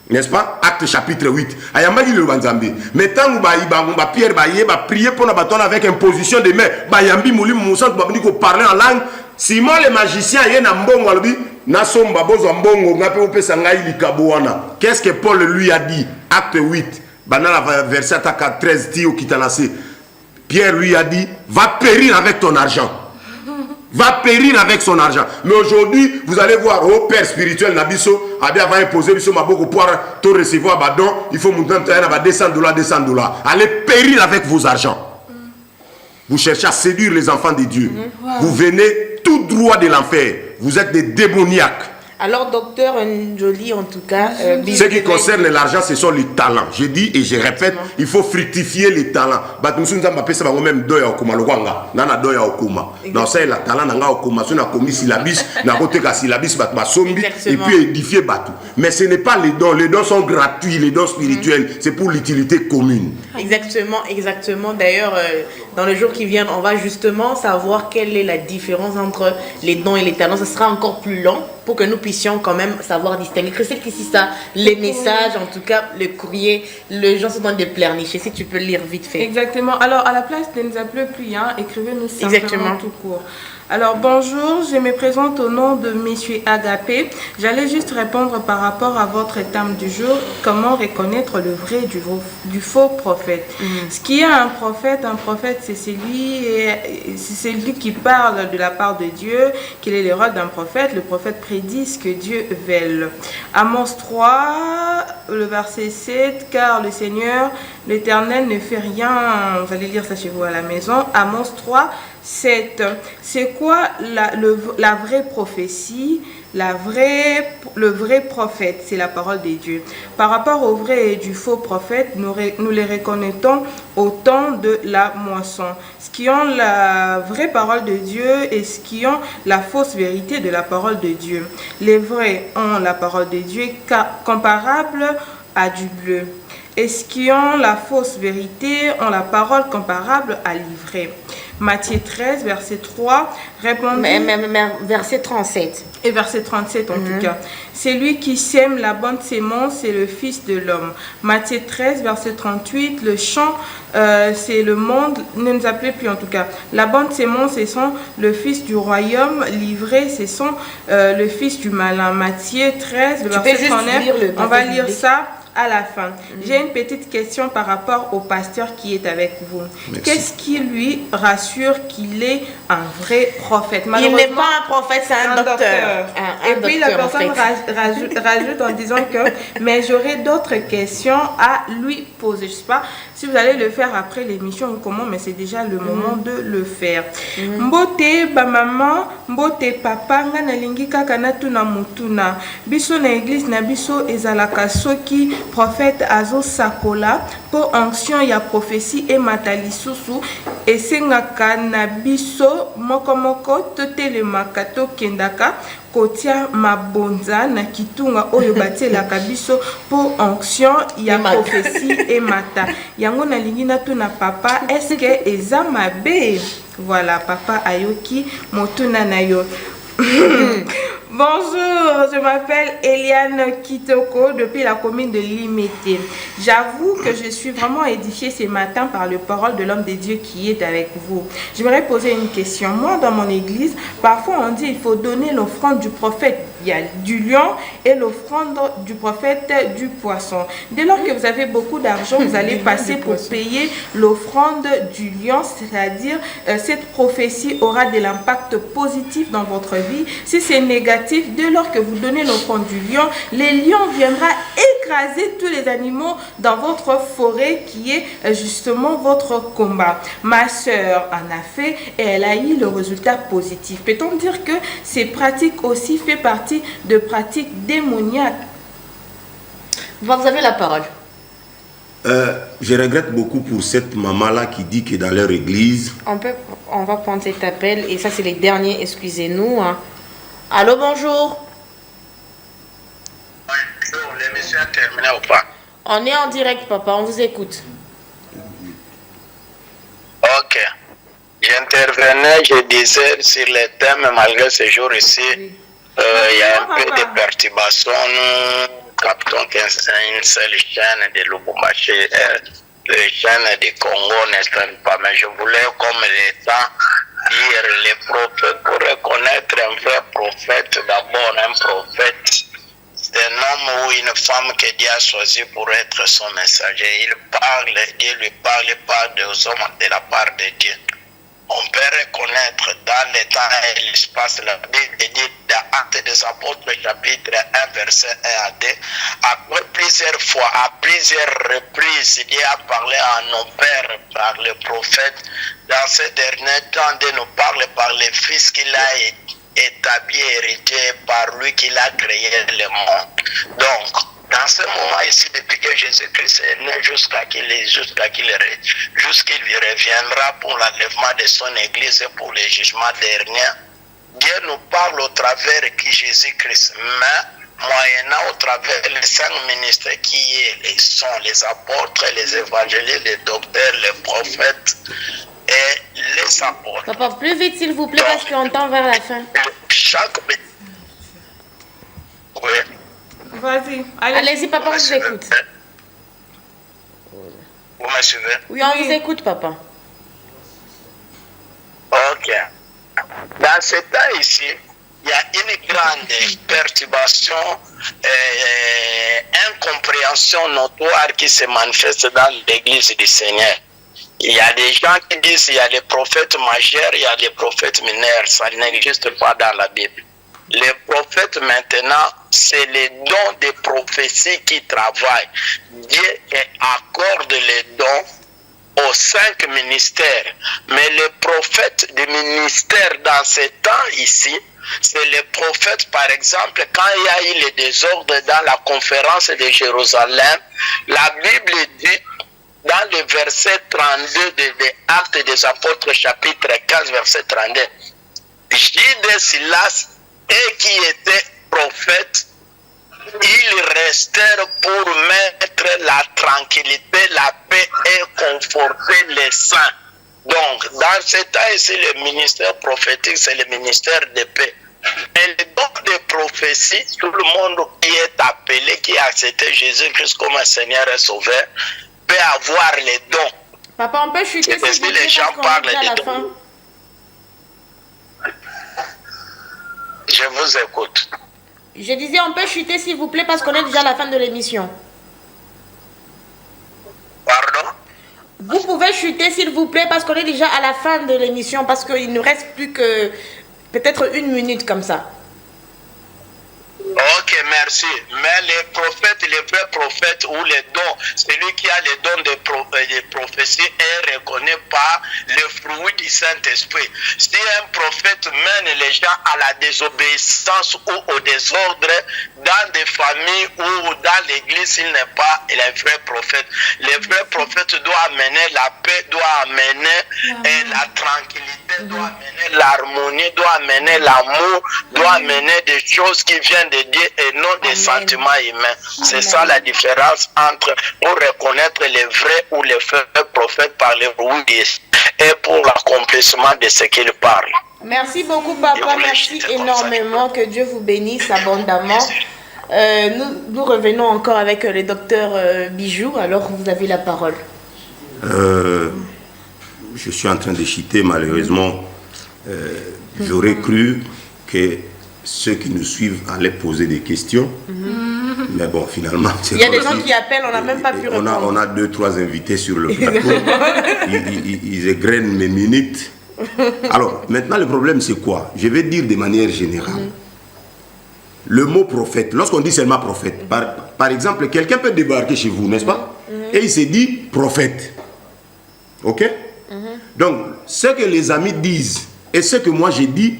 N'est-ce pas? Acte chapitre 8. Ayamba ki liloba Nzambi. Mais tant que Pierre va prier pour la bâtonne avec imposition de main, bayambi mouli moussant ba ko parler en langue. Simon le magicien yé na mbongo alobi na somba bozo mbongo ngape opesa ngai likabo wana. Qu'est-ce que Paul lui a dit? Acte 8. Banana verset 13 ti okitanase. Pierre lui a dit, va périr avec ton argent. Va périr avec son argent. Mais aujourd'hui, vous allez voir, au père spirituel, Nabiso, Abia va imposer, Biso Maboko pour tout recevoir, bah donc, il faut monter $200. Allez périr avec vos argents. Vous cherchez à séduire les enfants de Dieu. Vous venez tout droit de l'enfer. Vous êtes des démoniaques. Alors, docteur Njoli, en tout cas... Ce qui concerne l'argent, ce sont les talents. Je dis et je répète, il faut fructifier les talents. Donc, c'est la talent, et puis édifier Batou. Mais ce n'est pas les dons. Les dons sont gratuits, les dons spirituels. C'est pour l'utilité commune. Exactement. D'ailleurs, dans les jours qui viennent, on va justement savoir quelle est la différence entre les dons et les talents. Ce sera encore plus long pour que nous puissions quand même savoir distinguer. Christelle Kississa, les messages, en tout cas, le courrier, les gens sont dans des pleurnichés. Si tu peux le lire vite fait. Exactement. Alors, à la place de nous appeler plus, écrivez-nous simplement tout court. Alors, bonjour, je me présente au nom de Monsieur Agapé. J'allais juste répondre par rapport à votre thème du jour, comment reconnaître le vrai du faux prophète. Ce qui est un prophète, c'est celui qui parle de la part de Dieu, qu'il est le rôle d'un prophète. Le prophète prédit ce que Dieu veut. Amos 3, le verset 7, car le Seigneur, l'Éternel ne fait rien. Vous allez lire ça chez vous à la maison. Amos 3, 7. C'est quoi la vraie prophétie? Le vrai prophète, c'est la parole de Dieu. Par rapport au vrai et du faux prophète, nous les reconnaissons au temps de la moisson. Ce qui ont la vraie parole de Dieu et ce qui ont la fausse vérité de la parole de Dieu. Les vrais ont la parole de Dieu comparable à du bleu. Et ceux qui ont la fausse vérité ont la parole comparable à l'ivraie. Matthieu 13, verset 3, répondit... verset 37. Et verset 37 en tout cas. C'est lui qui sème la bonne sémence, c'est le Fils de l'homme. Matthieu 13, verset 38, le champ, c'est le monde, ne nous appelez plus en tout cas. La bonne sémence, ce sont le Fils du royaume, l'ivraie, ce sont le Fils du malin. Matthieu 13, le verset 39, on va lire ça à la fin. J'ai une petite question par rapport au pasteur qui est avec vous. Qu'est-ce qui lui rassure qu'il est un vrai prophète? Il n'est pas un prophète, c'est un docteur. Et puis la personne rajoute en disant que mais j'aurai d'autres questions à lui poser. Je ne sais pas si vous allez le faire après l'émission ou comment, mais c'est déjà le moment de le faire. Mbote ba maman, mbote papa, ngana lingi kaka na tuna mutuna. Biso na église na biso ezalaka soki prophète azo sakola pour onction ya prophétie et matalisusu esengaka na biso moko totelemaka tokendaka kotia mabonza na kitunga oyo batielaka biso pour onction ya prophétie et mata. Yango na lingi na tuna papa, est-ce que eza mabe? Voilà, papa ayoki motuna na yo. Bonjour, je m'appelle Eliane Kitoko depuis la commune de Limete. J'avoue que je suis vraiment édifiée ce matin par le parole de l'homme de Dieu qui est avec vous. J'aimerais poser une question. Moi, dans mon église, parfois on dit qu'il faut donner l'offrande du prophète. Il y a du lion et l'offrande du prophète du poisson. Dès lors que vous avez beaucoup d'argent, vous allez passer pour payer l'offrande du lion, c'est-à-dire cette prophétie aura de l'impact positif dans votre vie. Si c'est négatif, dès lors que vous donnez l'offrande du lion, les lions viendra écraser tous les animaux dans votre forêt qui est justement votre combat. Ma soeur en a fait et elle a eu le résultat positif. Peut-on dire que ces pratiques aussi font partie de pratiques démoniaques? Vous avez la parole. Je regrette beaucoup pour cette maman-là qui dit que dans leur église... On va prendre cet appel et ça c'est les derniers, excusez-nous. Hein. Allô, bonjour. Bonjour, l'émission est terminée ou pas? On est en direct, papa, on vous écoute. Ok. J'intervenais, je disais sur les thèmes, malgré ce jour ici, il y a un peu de perturbation. Nous captons qu'une seule chaîne de Lubumbashi, les chaînes du Congo n'expriment pas. Mais je voulais, comme l'État, dire les prophètes, pour reconnaître un vrai prophète, d'abord un prophète, c'est un homme ou une femme que Dieu a choisi pour être son messager. Il parle, Dieu lui parle pas aux hommes de la part de Dieu. On peut reconnaître dans le temps et l'espace, la Bible dit dans Actes des Apôtres, chapitre 1, verset 1 à 2, après plusieurs fois, à plusieurs reprises, Dieu a parlé à nos pères par le prophète. Dans ces derniers temps, Dieu nous parle par les fils qu'il a établi, hérité, par lui qu'il a créé le monde. Donc, dans ce moment ici, depuis que Jésus-Christ est né jusqu'à qu'il reviendra pour l'enlèvement de son Église et pour le jugement dernier, Dieu nous parle au travers de Jésus-Christ, mais moyennant au travers les 5 ministres qui sont les apôtres, les évangélistes, les docteurs, les prophètes et les apôtres. Papa, plus vite s'il vous plaît, parce qu'on tend vers la fin. Oui. Vas-y, allez-y, papa, on vous écoute. Vous me suivez? Oui, on vous écoute, papa. Ok. Dans ce temps ici, il y a une grande perturbation, incompréhension notoire qui se manifeste dans l'église du Seigneur. Il y a des gens qui disent qu'il y a des prophètes majeurs, il y a des prophètes mineurs. Ça n'existe pas dans la Bible. Les prophètes maintenant, c'est les dons de prophétie qui travaillent. Dieu accorde les dons aux 5 ministères. Mais les prophètes des ministères dans ces temps ici, c'est les prophètes, par exemple, quand il y a eu le désordre dans la conférence de Jérusalem, la Bible dit, dans le verset 32 de Actes des Apôtres, chapitre 15, verset 32, Jude et Silas, et qui étaient prophètes, ils restèrent pour mettre la tranquillité, la paix et conforter les saints. Donc, dans ce temps ici, le ministère prophétique, c'est le ministère de paix. Et le don de prophétie, tout le monde qui est appelé, qui a accepté Jésus-Christ comme un Seigneur et Sauveur, peut avoir les dons. Papa, on peut chuter si les gens parlent des dons. Je vous écoute. Je disais, on peut chuter s'il vous plaît parce qu'on est déjà à la fin de l'émission. Pardon? Vous pouvez chuter s'il vous plaît parce qu'on est déjà à la fin de l'émission parce qu'il ne reste plus que peut-être 1 minute comme ça. Ok, merci. Mais les prophètes, les vrais prophètes ou les dons, celui qui a les dons de prophétie est reconnu par le fruit du Saint-Esprit. Si un prophète mène les gens à la désobéissance ou au désordre dans des familles ou dans l'église, il n'est pas le vrai prophète. Le vrai prophète doit amener la paix, doit amener la tranquillité, doit amener l'harmonie, doit amener l'amour, doit amener des choses qui viennent de Dieu et non des sentiments humains. C'est ça la différence entre pour reconnaître les vrais ou les faux prophètes par les fruits et pour l'accomplissement de ce qu'ils parlent. Merci beaucoup, papa. Merci énormément. Que Dieu vous bénisse abondamment. Nous revenons encore avec le docteur Bijou. Alors, vous avez la parole. Je suis en train de chuter, malheureusement. J'aurais cru que ceux qui nous suivent allaient poser des questions. Mais bon, finalement, il y a des gens qui appellent, on n'a même pas pu répondre. On a 2-3 invités sur le plateau. Ils égrènent mes minutes. Alors, maintenant, le problème, c'est quoi? Je vais dire de manière générale. Le mot prophète, lorsqu'on dit seulement prophète, par exemple, quelqu'un peut débarquer chez vous, n'est-ce pas? Et il se dit prophète. Ok? Donc, ce que les amis disent et ce que moi j'ai dit,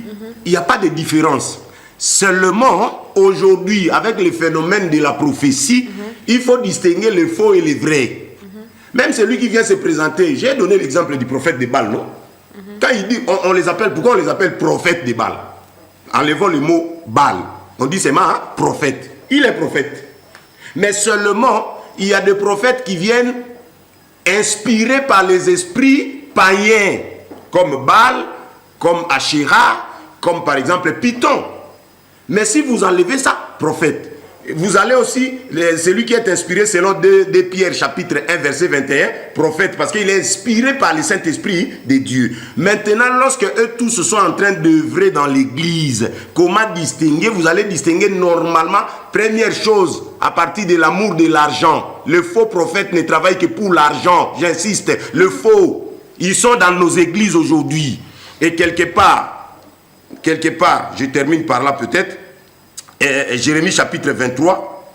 il n'y a pas de différence. Seulement, aujourd'hui, avec le phénomène de la prophétie, il faut distinguer le faux et le vrai. Même celui qui vient se présenter, j'ai donné l'exemple du prophète de Baal, non? Quand il dit, on les appelle, pourquoi on les appelle prophètes de Baal? Enlevons le mot Baal. On dit seulement prophète. Il est prophète. Mais seulement, il y a des prophètes qui viennent inspirés par les esprits païens, comme Baal, comme Asherah, comme par exemple Python. Mais si vous enlevez ça, prophète, vous allez aussi, celui qui est inspiré selon 2 Pierre chapitre 1 verset 21, prophète, parce qu'il est inspiré par le Saint-Esprit de Dieu. Maintenant, lorsque eux tous sont en train d'œuvrer dans l'église, comment distinguer? Vous allez distinguer normalement, première chose, à partir de l'amour de l'argent. Le faux prophète ne travaille que pour l'argent, j'insiste, le faux. Ils sont dans nos églises aujourd'hui. Et quelque part, je termine par là peut-être, Jérémie chapitre 23,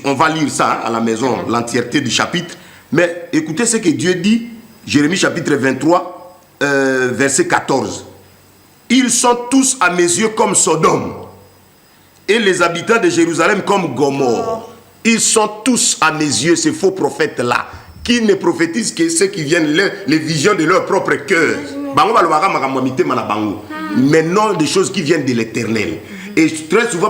on va lire ça à la maison, l'entièreté du chapitre, mais écoutez ce que Dieu dit, Jérémie chapitre 23, verset 14. Ils sont tous à mes yeux comme Sodome, et les habitants de Jérusalem comme Gomorrhe. Ils sont tous à mes yeux, ces faux prophètes-là, qui ne prophétisent que ceux qui viennent, les visions de leur propre cœur. Mais non des choses qui viennent de l'éternel. Et très souvent,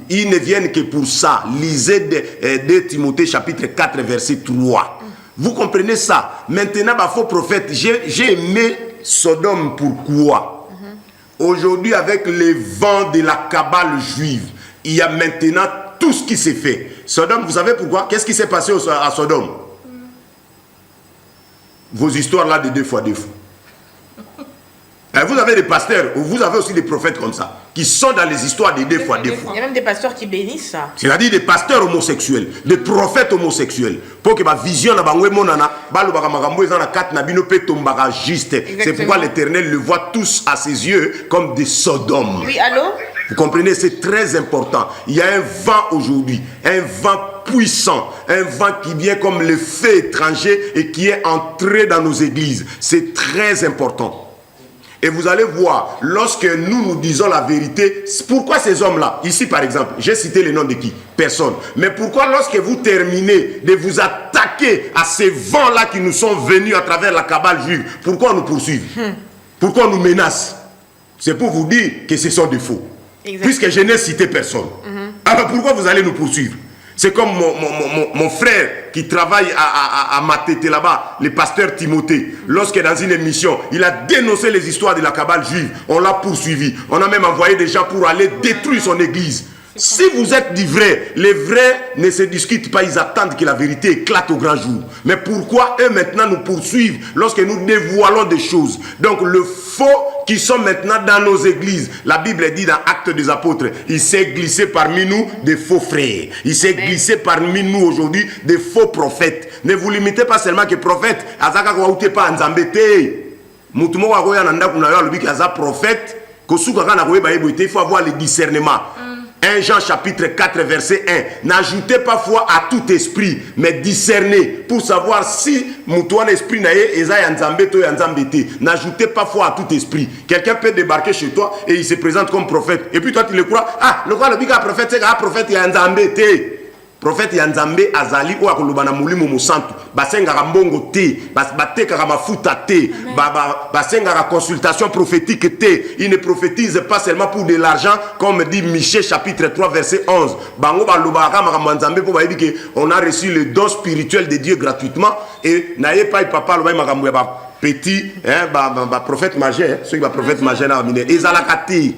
ils ne viennent que pour ça. Lisez 2 Timothée chapitre 4 verset 3. Vous comprenez ça? Maintenant, faux prophète, j'ai aimé Sodome, pourquoi? Aujourd'hui, avec les vents de la cabale juive, il y a maintenant tout ce qui s'est fait. Sodome, vous savez pourquoi? Qu'est-ce qui s'est passé à Sodome? Vos histoires là de 2 fois 2 fois. Vous avez des pasteurs, vous avez aussi des prophètes comme ça, qui sont dans les histoires de 2 fois 2 fois. Il y a même des pasteurs qui bénissent ça. C'est-à-dire des pasteurs homosexuels, des prophètes homosexuels. Pour que ma vision na bangwe monana, balu baka magambo ezana kat na bino pe tombara juste. C'est pourquoi l'Éternel le voit tous à ses yeux comme des Sodomes. Oui, allô? Vous comprenez, c'est très important. Il y a un vent aujourd'hui, un vent puissant, un vent qui vient comme le feu étranger et qui est entré dans nos églises. C'est très important. Et vous allez voir, lorsque nous disons la vérité, pourquoi ces hommes-là, ici par exemple, j'ai cité le nom de qui? Personne. Mais pourquoi lorsque vous terminez de vous attaquer à ces vents-là qui nous sont venus à travers la cabale juive, pourquoi on nous poursuivent? Pourquoi on nous menace? C'est pour vous dire que ce sont des faux. Exactement. Puisque je n'ai cité personne. Alors pourquoi vous allez nous poursuivre? C'est comme mon frère qui travaille à Matete là-bas, le pasteur Timothée. Lorsque dans une émission, il a dénoncé les histoires de la cabale juive, on l'a poursuivi. On a même envoyé des gens pour aller détruire son église. Si vous êtes du vrai, les vrais ne se discutent pas, ils attendent que la vérité éclate au grand jour. Mais pourquoi eux maintenant nous poursuivent lorsque nous dévoilons des choses? Donc le faux qui sont maintenant dans nos églises, la Bible dit dans Actes des Apôtres, il s'est glissé parmi nous des faux frères. Il s'est glissé parmi nous aujourd'hui des faux prophètes. Ne vous limitez pas seulement que prophète, azaka kwa ute pa nzambete. Mutumo wa koya nanda kuna yo alobi kaza prophète, kosuka kana koyeba yeboite, il faut avoir le discernement. 1 Jean chapitre 4 verset 1. N'ajoutez pas foi à tout esprit, mais discernez pour savoir si mouton esprit naie eza ya nzambe to ya nzambe te. N'ajoutez pas foi à tout esprit. Quelqu'un peut débarquer chez toi et il se présente comme prophète. Et puis toi tu le crois, ah, le quoi le big prophète c'est un prophète ya nzambe te. prophète ya Nzambe azali oyo akoloba na molimo mosantu basengaka mbongo te batekaka mafuta te basengaka consultation prophétique te. Il ne prophétise pas seulement pour de l'argent comme dit Michée chapitre 3 verset 11. Bango balobaka makambo ya Nzambe po bayebi ke on a reçu le don spirituel de Dieu gratuitement et naye pa papa loba makambo ya petit prophète majeur ceux qui prophète majeur na mine ezalaka te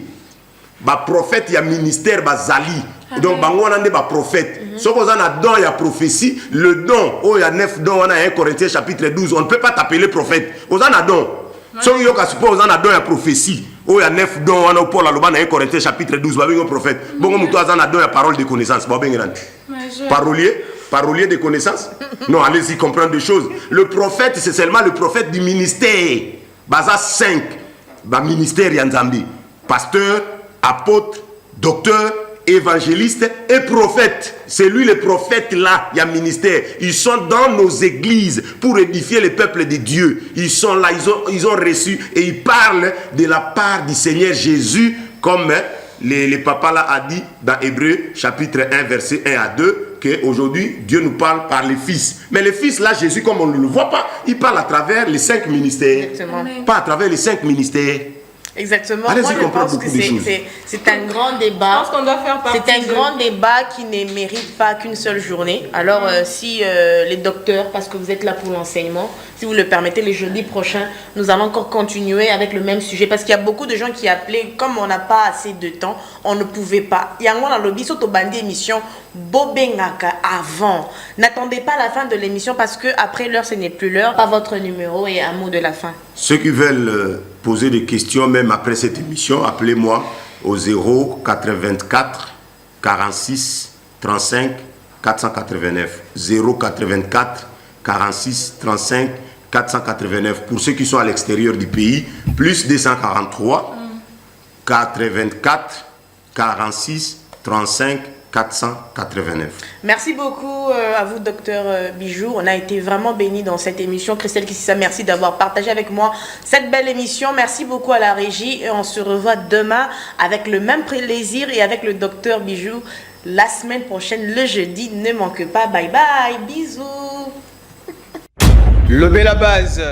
prophète ya ministère bazali. Donc bango wana nde prophète. Soko on a don ya prophétie, le don oh ya 9 don on a 1 Corinthiens chapitre 12, on ne peut pas t'appeler prophète. On a don. Soko yo ka suppose on a don ya prophétie. Oh ya 9 don on a Paul aloba na 1 Corinthiens chapitre 12 ba bengo prophète. Bongo muto azana don ya parole de connaissance ba bengo nani. Parolier de connaissance. Non, allez-y comprendre des choses. Le prophète c'est seulement le prophète du ministère. Baza 5 ba ministère ya Nzambi. Pasteur, apôtre, docteur, évangéliste et prophète. C'est lui le prophète là, il y a ministère. Ils sont dans nos églises pour édifier le peuple de Dieu. Ils sont là, ils ont reçu et ils parlent de la part du Seigneur Jésus comme le papa là a dit dans Hébreux chapitre 1 verset 1 à 2 qu'aujourd'hui Dieu nous parle par les fils. Mais les fils là, Jésus comme on ne le voit pas, il parle à travers les 5 ministères. Exactement. Pas à travers les 5 ministères. Exactement. Moi, je pense que c'est un grand débat. C'est un grand débat qui ne mérite pas qu'une seule journée. Alors, si les docteurs, parce que vous êtes là pour l'enseignement, si vous le permettez, le jeudi prochain, nous allons encore continuer avec le même sujet. Parce qu'il y a beaucoup de gens qui appelaient, comme on n'a pas assez de temps, on ne pouvait pas. Il y a un lobby sur Tobandi émission Bobengaka avant. N'attendez pas la fin de l'émission parce que après l'heure, ce n'est plus l'heure. Pas votre numéro et un mot de la fin. Ceux qui veulent poser des questions, même après cette émission, appelez-moi au 084 46 35 489. 084 46 35 489. Pour ceux qui sont à l'extérieur du pays, plus 243 84 46 35 489. Merci beaucoup à vous, docteur Bijou. On a été vraiment bénis dans cette émission. Christelle Kississa, merci d'avoir partagé avec moi cette belle émission. Merci beaucoup à la régie. Et on se revoit demain avec le même plaisir et avec le docteur Bijou la semaine prochaine, le jeudi. Ne manque pas. Bye bye. Bisous. Lobé la base.